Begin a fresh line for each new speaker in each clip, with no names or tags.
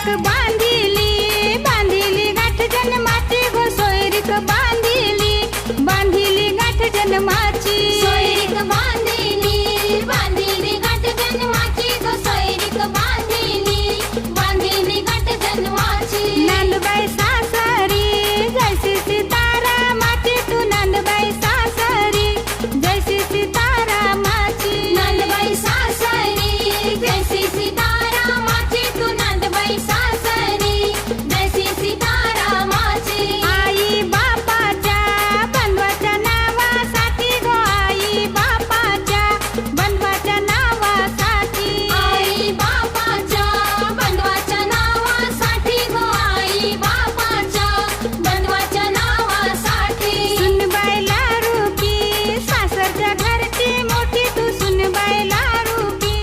सोयरीक बांधिली बांधिली गाठ जन्माची गो सोयरीक बांधिली गाठ जन्माची
सोयरीक बांधिली बांधिली गाठ जन्माची गो सोयरीक बांधिली गाठ जन्माची
नंदबाई सासरी जैसी सीतारामाची तू नंदबाई सासरी जैसी सीतारामाची
नंदबाई सासरी जैसी सीतारामाची तू नंदबाई सासरी जैसी सीतारामाची
आई बापाच्या बंधवाच्या नावासाठी गो आई बापाच्या बंधवाच्या नावासाठी
आई बापाच्या बंधवाच्या नावासाठी गो आई बापाच्या बंधवाच्या नावासाठी
सुनबाई लारुकी सासरच्या घरची मोठी तू सुनबाई लारुकी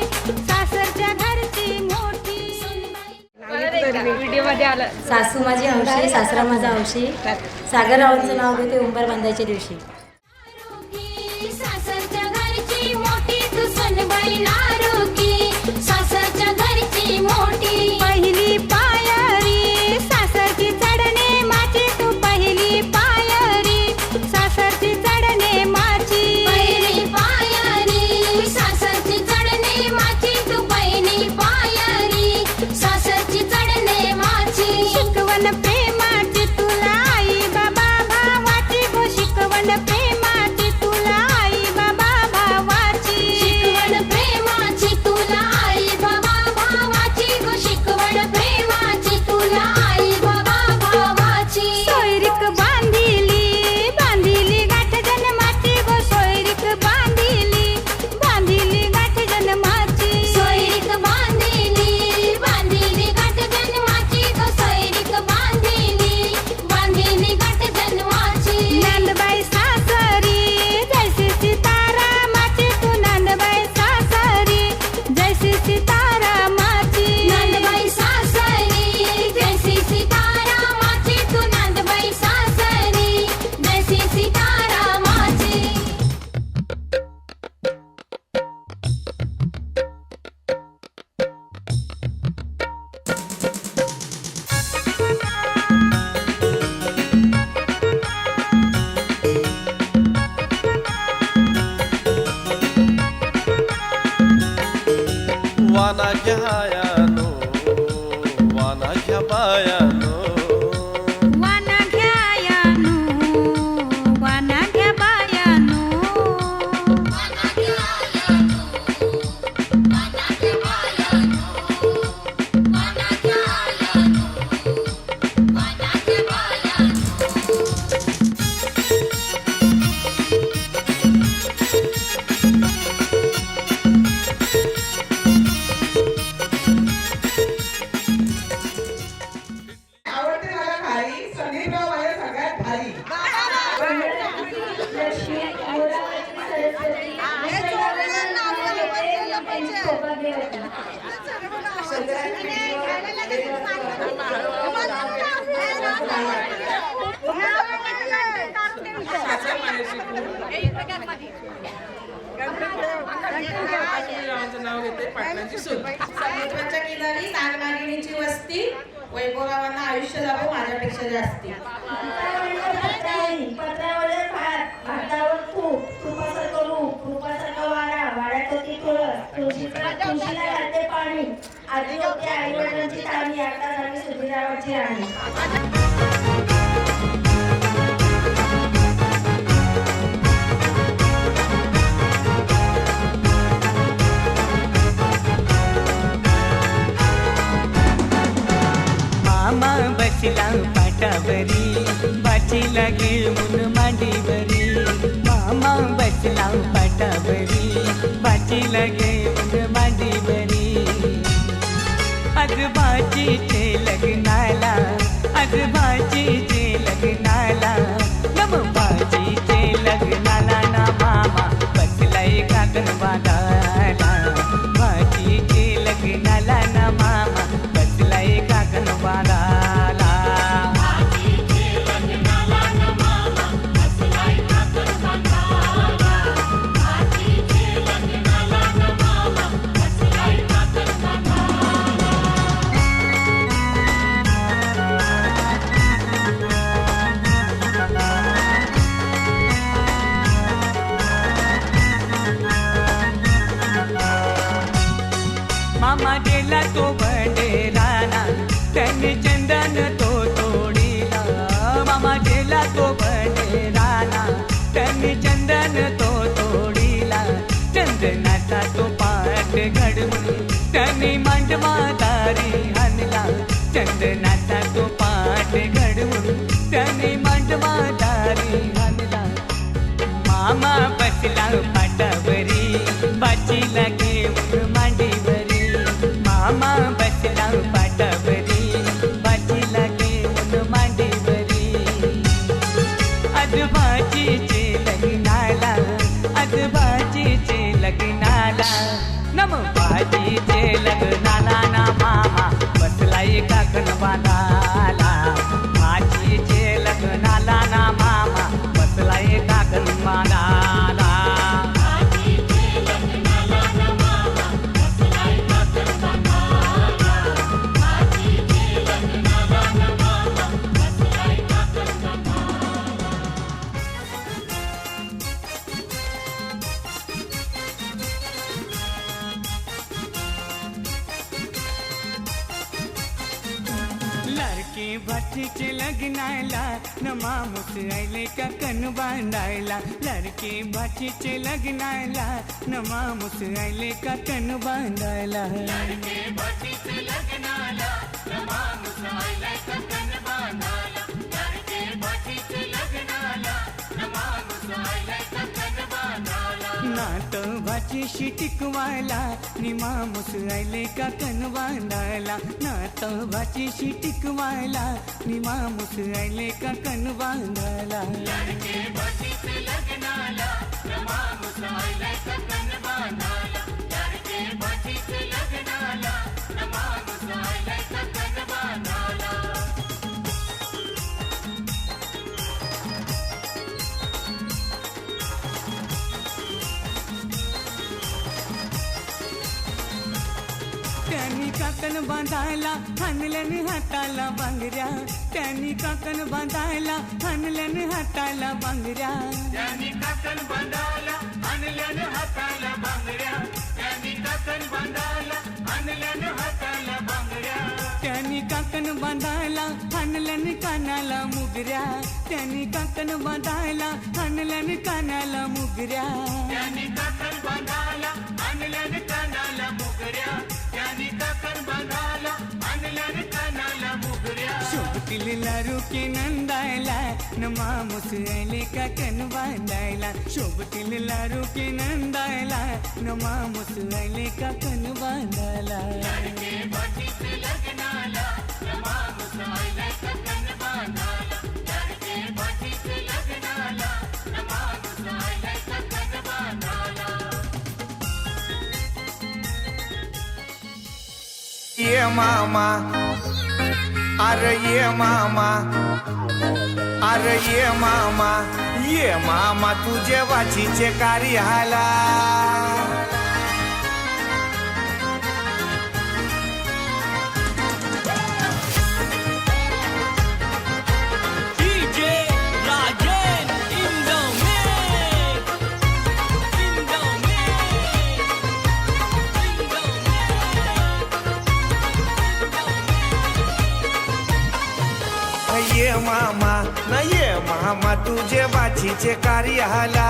सासरच्या घरची मोठी
व्हिडिओ मध्ये आलं.
सासू माझी हौशी, सासरा माझा हौशी. सागररावांचं नाव घेते उंबर बांधायच्या दिवशी.
सासरच्या घरची मोठी तू सुनबाई लारुकी सासरच्या घरची मोठी
पहिली पायरी सासरची चढणे माची तू पहिली पायरी सासरची चढणे माची
पहिली पायरी सासरची चढणे माची तू पहिली पायरी सासरची चढणे माची
शिकवण प्रेमाची तुला आई बाबा भावाची गो शिकवण प्रेमाची तुला आई बाबा भावाची
शिकवण प्रेमाची तुला आई बाबा भावाची गो शिकवण प्रेमाची तुला आई बाबा भावाची
सोयरीक बांधिली बांधिली गाठ जन्माची गो सोयरीक बांधिली गाठ जन्माची
सोयरीक बांधिली बांधिली गाठ जन्माची गो सोयरीक बांधिली गाठ जन्माची
नंदबाई सासरी जैसी सीतारामाची तू नंदबाई सासरी जैसी सीतारामाची
नंदबाई सासरी जैसी सीतारामाची तू नंदबाई सासरी जैसी सीतारामाची
वाना घ्यायानो वाना घ्या बायानो
वाना घ्यायानो वाना घ्या बायानो
आवडते मला खारी संदीपराव माझ्या सगळ्यात भारी
नाव घेते पाटलांची सून.
समुद्राच्या किनारी नागनागिनीची वस्ती वैभवरावांना आयुष्य लाभो माझ्यापेक्षा जास्ती
पत्रावरचे भात, भातावर तूप, तुपासारखं रूप, रूपासारखं वाडा, वाड्यात होती तुळस, तुळशीला घालते पाणी. आधी होती आई वडिलांची ताणी, आता झाली सुधीरावाची राणी.
मामा बसला पाटावरी बाची लागे मुन मांडीवरी मामा बसला पाटावरी बाची लागे मुन मांडीवरी आज बाजीचे लग्नाला आज बाजीचे लग्नाला नम बाजीचे लग्नाला ना मामा बसलाय काकण बागाला बाजीचे लग्नाला ना मामा बसलाय काकण बागाला भाचीचे लग्नाला ना मामा बसलाय काकण बांधाला भाचीचे लग्नाला ना मामा बसलाय काकण बांधाला लड़की भाचीचे लग्नाला न मामूस आले काकण बांधायला लड़की भाचीचे लग्नाला न मामूस आले काकण बांधायला लड़की भाचीचे लग्नाला न मामूस आले काकण बांधायला लड़की भाचीचे लग्नाला न मामूस आले काकण बांधायला नात भाचीशी टिकवायला नि मामूस आले काकण बांधायला नात भाचीशी टिकवायला नि मामूस आले काकण बांधायला लड़की भाचीचे लग्नाला न मामूस आले काकण बांधायला लड़की भाचीचे लग्नाला न मामूस आले काकण बांधायला त्यांनी काकण बांधायला हाणल्याने हाताला बांगड्या त्यांनी काकण बांधायला हाणल्याने हाताला बांगड्या त्यांनी काकण बांधायला हाणल्याने हाताला बांगड्या त्यांनी काकण बांधायला हाणल्याने हाताला बांगड्या त्यांनी काकण बांधायला हाणल्याने कानाला मुगऱ्या त्यांनी काकण बांधायला हाणल्याने कानाला मुगऱ्या त्यांनी काकण बांधायला हाणल्याने कानाला मुगऱ्या त्यांनी काकण बांधायला हाणल्याने कानाला मुगऱ्या शोभतील लारुके नंदायला न मामूस आले काकण बांधायला शोभतील लारुके नंदायला न मामूस आले काकण बांधायला लड़की भाचीचे लग्नाला न मामूस आले काकण बांधायला लड़की भाचीचे लग्नाला न मामूस आले काकण बांधायला
ये मामा अरे ये मामा अरे ये मामा तुझे वाचीचे कार्याला ये मामा न ये मामा तुझे बाचीचे कार्याला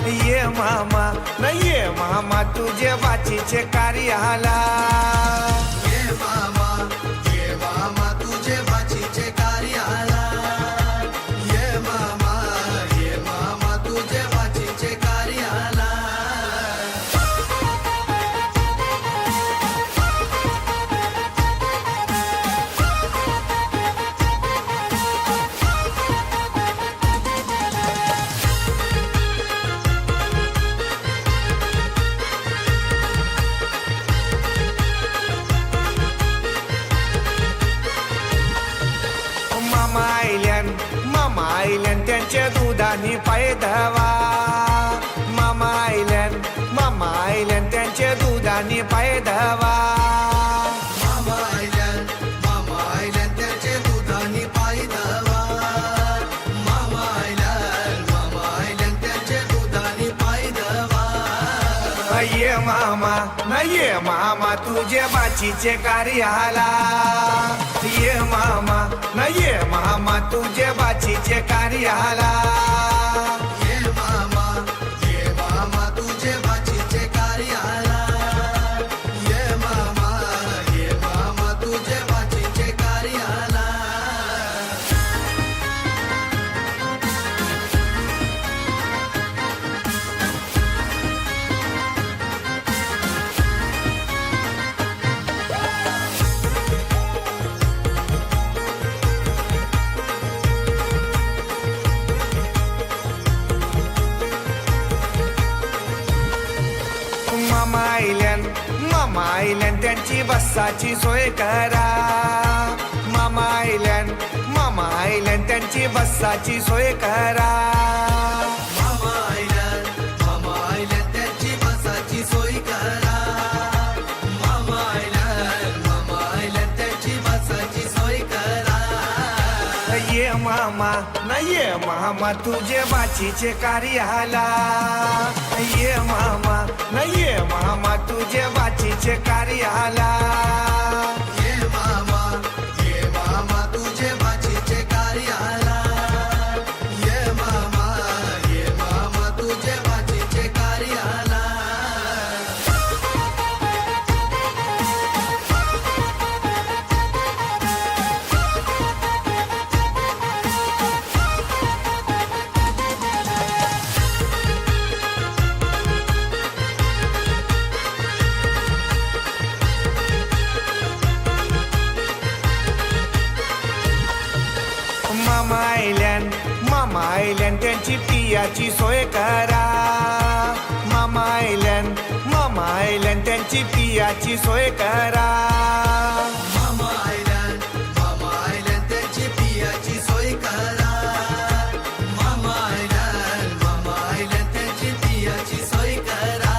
ये मामा न ये मामा तुझे बाचीचे कार्याला ये मामा तुझे बाचीचे कार्याला ये मामा तुझे बाचीचे कार्याला मामा आईल्यान त्यांच्या दुधाने पाय धवा मामा आईल्यान त्यांच्या दुधाने पाय धवा मामा आईल्यान त्यांचे दुधाने पाय धवा मामा आईल्यान त्यांचे दुधाने पाय धवा ये मामा न ये मामा तुझे बाचीचे कार्याला ये मामा न ये मामा तुझे बाचीचे कार्याला ये मामा तुझे बाचीचे कार्याला ये मामा तुझे बाचीचे कार्याला बसाची सोय करा. मामा आयल्यान त्यांची बसाची सोय करा. मामा आयल्यान त्यांची बसाची सोय करा. मामा आयल्यान त्यांची बसाची सोय करा. ये मामा तुझे बाचीचे कार्याला. ये मामा तुझे बाचीचे कार्याला. ये मामा तुझे बाचीचे कार्याला. ये मामा तुझे बाचीचे कार्याला. मामा आयल्यान त्यांची पियाची सोय करा. मामा आयल्यान त्यांची पियाची सोय करा. मामा आयल्यान त्यांची पियाची सोय करा. मामा आयल्यान त्यांची पियाची सोय करा.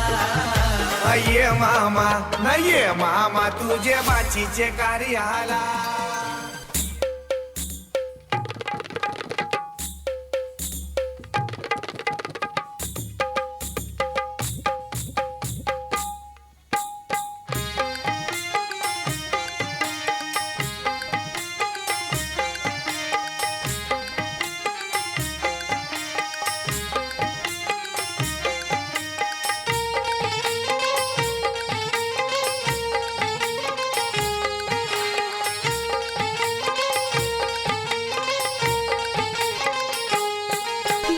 ये मामा तुझे बाचीचे कार्याला.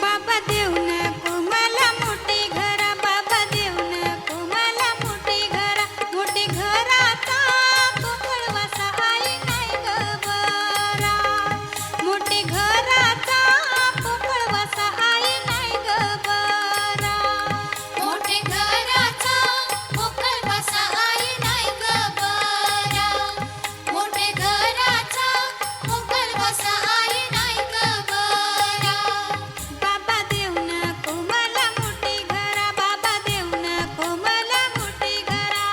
बाबा देव नको मला मोठी घरा. बाबा देव नको मला मोठी घरा. मोठी घराचा कोकळवासा आई नाही ग बरा. मोठी घराचा कोकळवासा आई नाही ग बरा.
मोठे घराचा मोकळ बसा आई नाही ग बरा. मोठे घराचा मोकळ बसा आई नाही ग बरा.
बाबा देव नको मला मोठी घरा. बाबा देव नको मला मोठी घरा.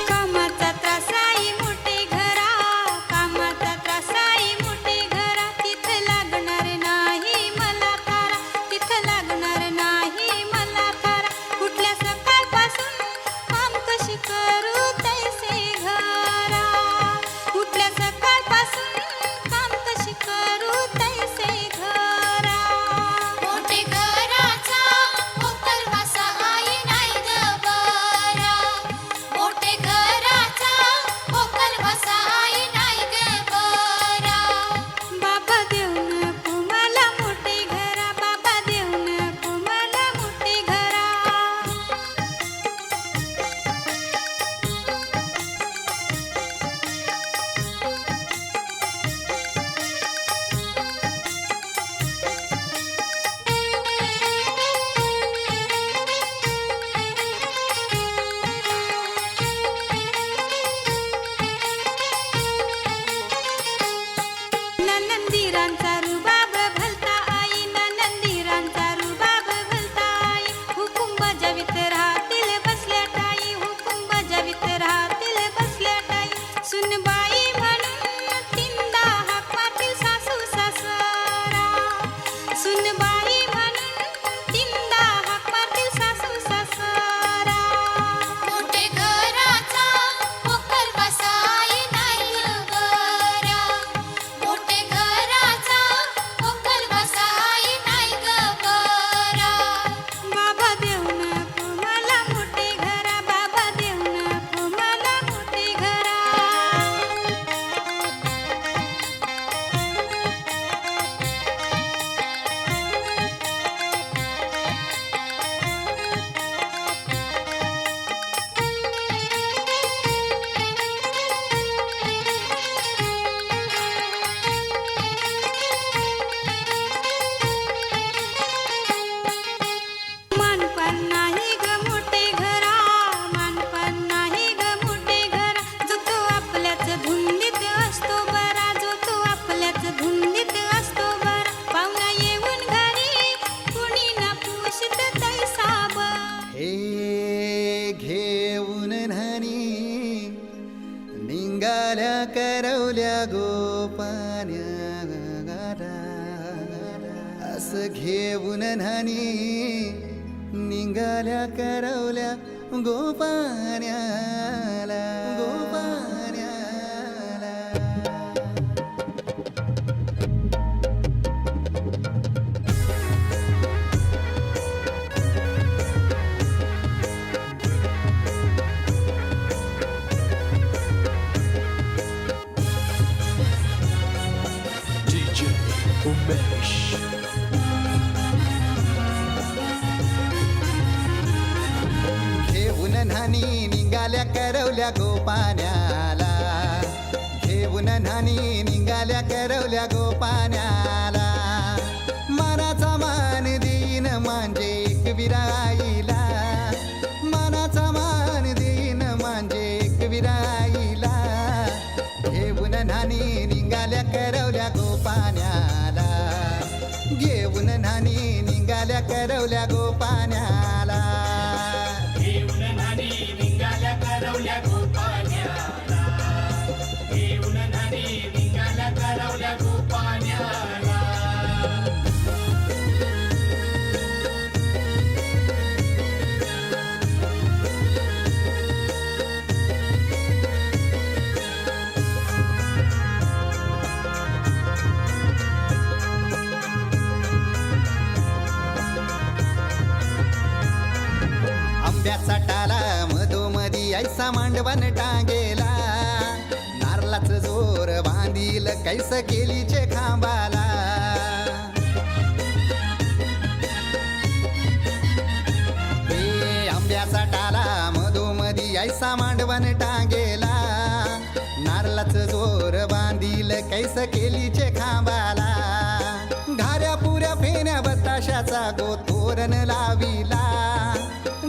कामाचा त्रासाई मोठी घरा. कामाचा त्रासाई मोठी घरा. तिथं लागणार नाही मला थारा. तिथं लागणार नाही मला थारा. उठल्या सकाळपासून काम कशी करू तैसे घरा. उठल्या सकाळपासून काम कशी करू तैसे घरा.
मोठे घराचा मोकळ बसा आई नाही ग बरा. मोठे घराचा मोकळ बसा आई नाही ग बरा.
बाबा देव नको मला मोठी घरा. बाबा देव नको मला मोठी घरा. नंदीरांचा रुबाब भलता आई. नंदीरांचा रुबाब भलता आई. हुकुम बजावित राहतील बसल्या टाई. हुकुम बजावित राहतील बसल्या टाई. सुनबाई म्हणून तीनदा हाक मारतील सासू सासरा. सुनबाई म्हणून तीनदा हाक मारतील सासू सासरा.
मोठे घराचा मोकळ बसा आई नाही ग बरा. मोठे घराचा मोकळ बसा आई नाही ग बरा.
बाबा देव नको मला मोठी घरा. बाबा देव नको मला मोठी घरा.
घास घेऊन न्हाणी निघाल्या करवल्या गोपाण्याला गोपाण्याला.
DJ Umesh.
घेऊन न्हाणी निघाल्या करवल्या गोपाण्याला घेऊन न्हाणी निघाल्या करवल्या गोपाण्याला. मानाचा मान देईन म्हणजे एक विराईला मानाचा मान देईन म्हणजे एक विराईला. घेऊन न्हाणी निघाल्या करवल्या गोपाण्याला घेऊन न्हाणी निघाल्या करवल्या गोपाण्याला.
घेऊन न्हाणी निघाल्या करवल्या गोपाण्याला घेऊन न्हाणी निघाल्या करवल्या गोपाण्याला.
आंब्याचा टाला मधोमधी ऐसा मांडवण टांगेला. नारळाच जोर बांधील कैस केलीचे खांबाला. हे आंब्याचा टाला मधोमधी ऐसा मांडवण टांगेला. नारळाच जोर बांधील कैस केलीचे खांबाला. घाऱ्या पुऱ्या फेण्या बताशाचा गोतोरण लाविला.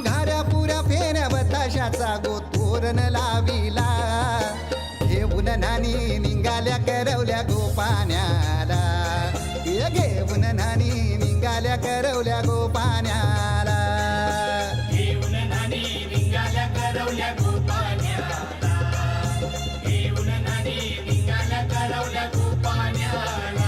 घाऱ्या पुऱ्या फेऱ्या बताशाचा गोतोरण लाविला. घेऊन न्हाणी निघाल्या करवल्या गोपाण्याला घेऊन न्हाणी निघाल्या करवल्या गोपाण्याला.
घेऊन न्हाणी निघाल्या करवल्या गोपाण्याला घेऊन न्हाणी निघाल्या करवल्या गोपाण्याला.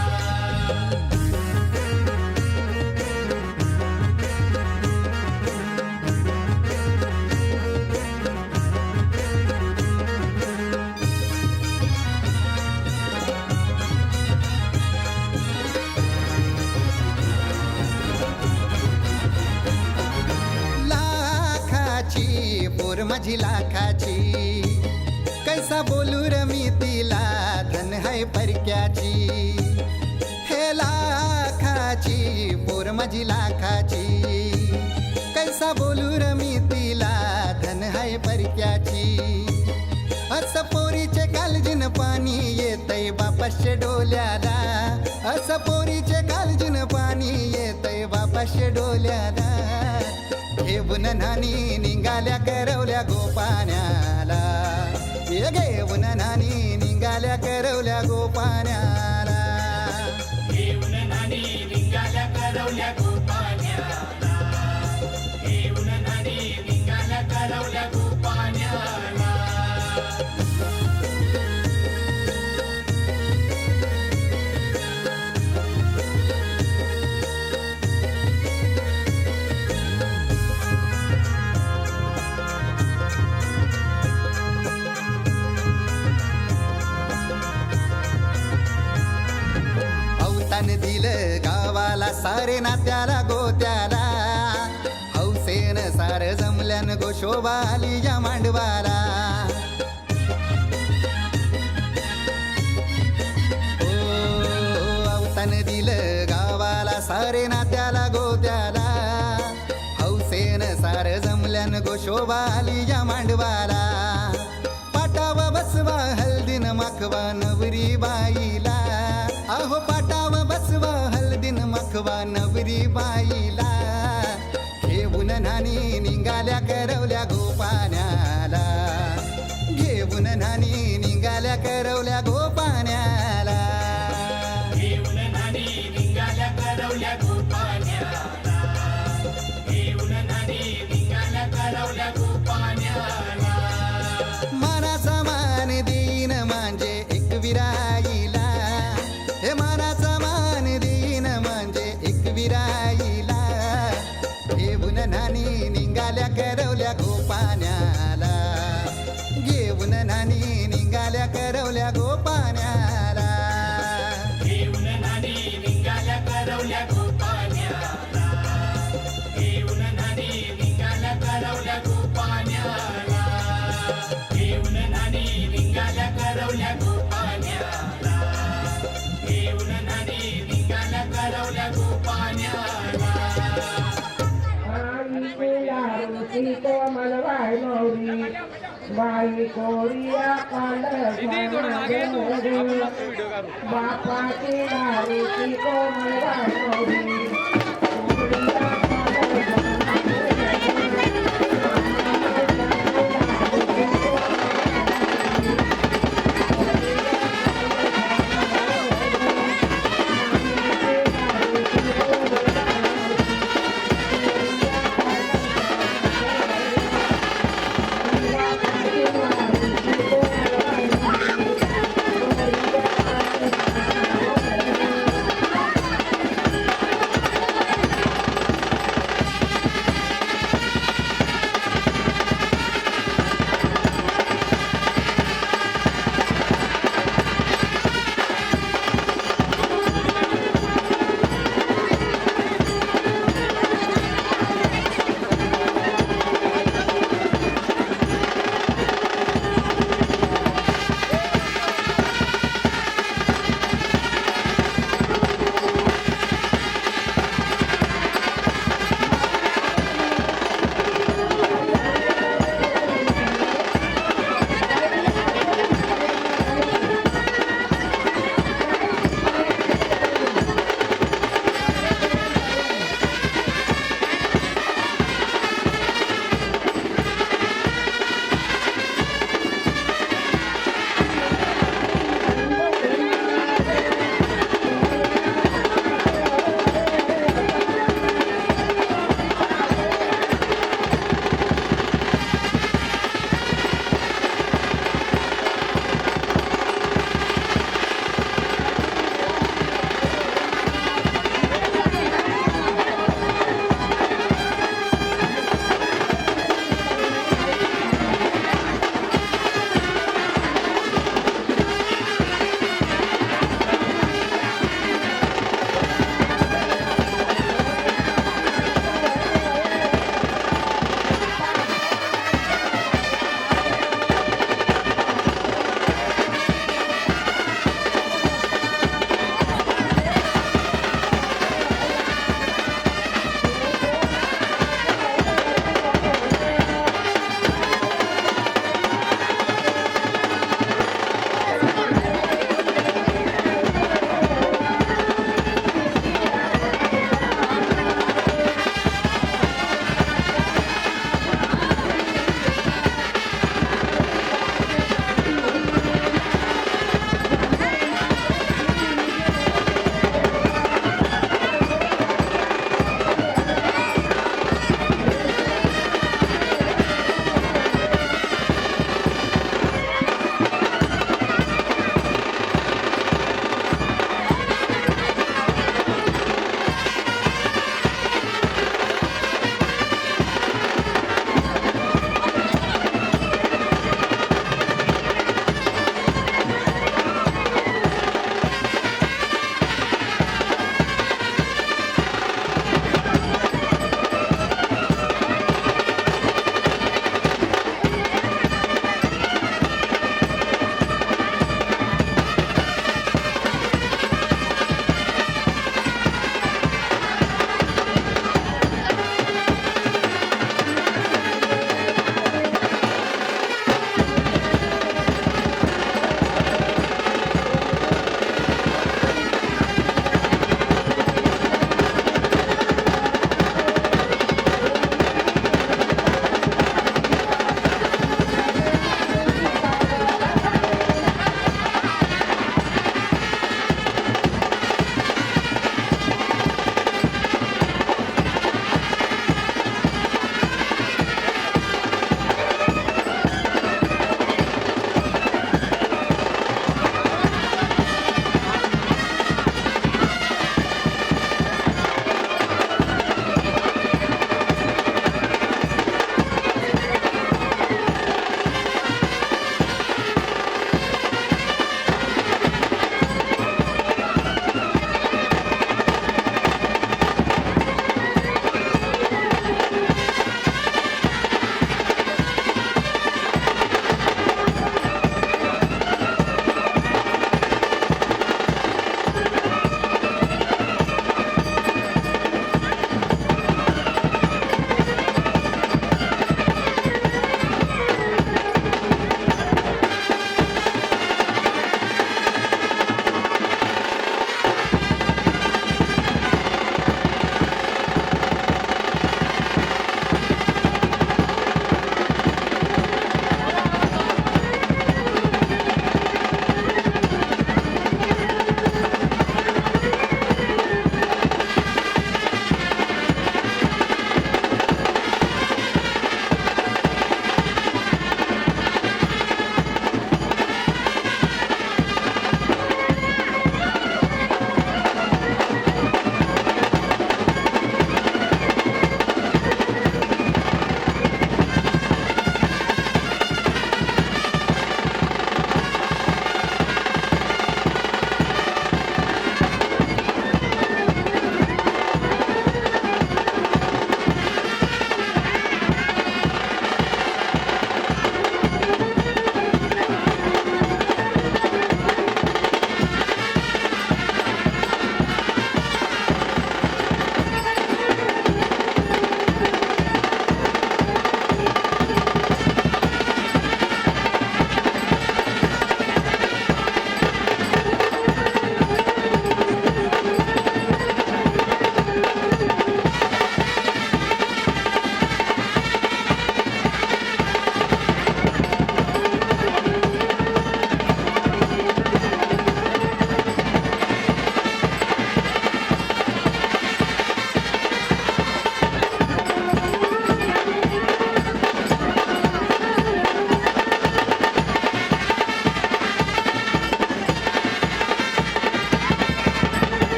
पोर माझी लाखाची कैसा बोलू र मी तिला धन है परक्याची. हे लाखाची पोर माझी लाखाची कैसा बोलू र मी तिला धन है परक्याची. अस पोरीचे कालजीन पाणी येतय बापाशे डोल्याला अस पोरीचे कालजीन पाणी येतय बापाशे डोल्याला. घेऊन न्हाणी निघाल्या करवल्या गोपाण्याला घेऊन न्हाणी निघाल्या करवल्या गोपाण्याला. घेऊन न्हाणी निघाल्या करवल्या गोपाण्याला घेऊन न्हाणी निघाल्या करवल्या गोपाण्याला.
दिलं गावाला सारे नात्याला गोत्याला. हौसेन सार जमल्यान गोशोबा आली या मांडवाला. ओ अवतान दिलं गावाला सारे नात्याला गोत्याला. हौसेन सार जमल्यान गोशोबा आली या मांडवाला. पाटावा बसवा हल्दीन माखवा नवरी बाईला अहो पाटावा बसवा हल्दीन माखवा नवरी बाईला. घेऊन न्हाणी निघाल्या करवल्या गोपाण्याला घेऊन न्हाणी निघाल्या करवल्या गोपाण्याला.
घेऊन न्हाणी निघाल्या करवल्या गोपाण्याला घेऊन न्हाणी निघाल्या करवल्या गोपाण्याला.
मानाचा मान देईन म्हणजे एक विराईला. हे मानाचा मान देईन म्हणजे एक
बाई कोमल बाई नवरी बाई कोरिया कांड बापाची नारीची कोमल बाई नवरी